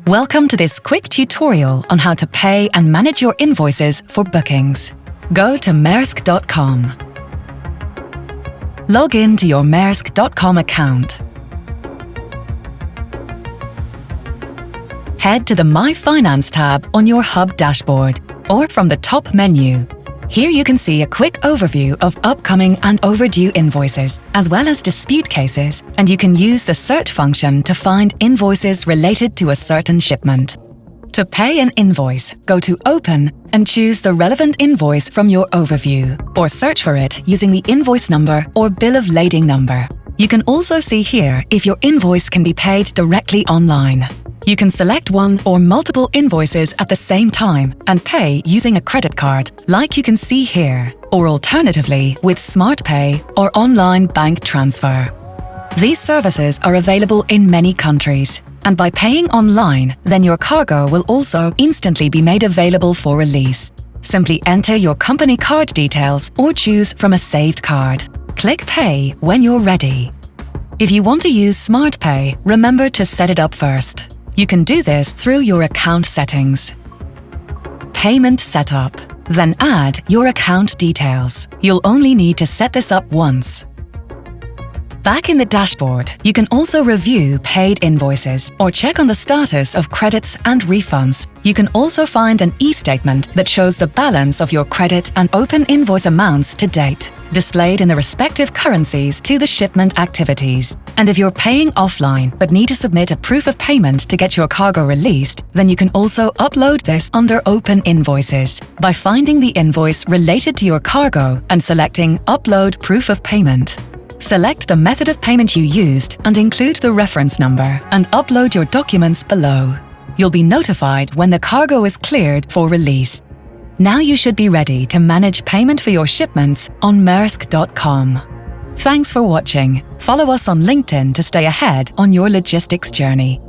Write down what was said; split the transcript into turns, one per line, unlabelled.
Welcome to this quick tutorial on how to pay and manage your invoices for bookings. Go to Maersk.com. Log in to your Maersk.com account. Head to the My Finance tab on your Hub dashboard or from the top menu. Here you can see a quick overview of upcoming and overdue invoices, as well as dispute cases, and you can use the search function to find invoices related to a certain shipment. To pay an invoice, go to Open and choose the relevant invoice from your overview, or search for it using the invoice number or bill of lading number. You can also see here if your invoice can be paid directly online. You can select one or multiple invoices at the same time and pay using a credit card, like you can see here, or alternatively with SmartPay or online bank transfer. These services are available in many countries, and by paying online, then your cargo will also instantly be made available for release. Simply enter your company card details or choose from a saved card. Click Pay when you're ready. If you want to use SmartPay, remember to set it up first. You can do this through your account settings. Payment setup. Then add your account details. You'll only need to set this up once. Back in the dashboard, you can also review paid invoices or check on the status of credits and refunds. You can also find an e-statement that shows the balance of your credit and open invoice amounts to date, displayed in the respective currencies to the shipment activities. And if you're paying offline but need to submit a proof of payment to get your cargo released, then you can also upload this under Open Invoices by finding the invoice related to your cargo and selecting Upload Proof of Payment. Select the method of payment you used and include the reference number and upload your documents below. You'll be notified when the cargo is cleared for release. Now you should be ready to manage payment for your shipments on Maersk.com. Thanks for watching. Follow us on LinkedIn to stay ahead on your logistics journey.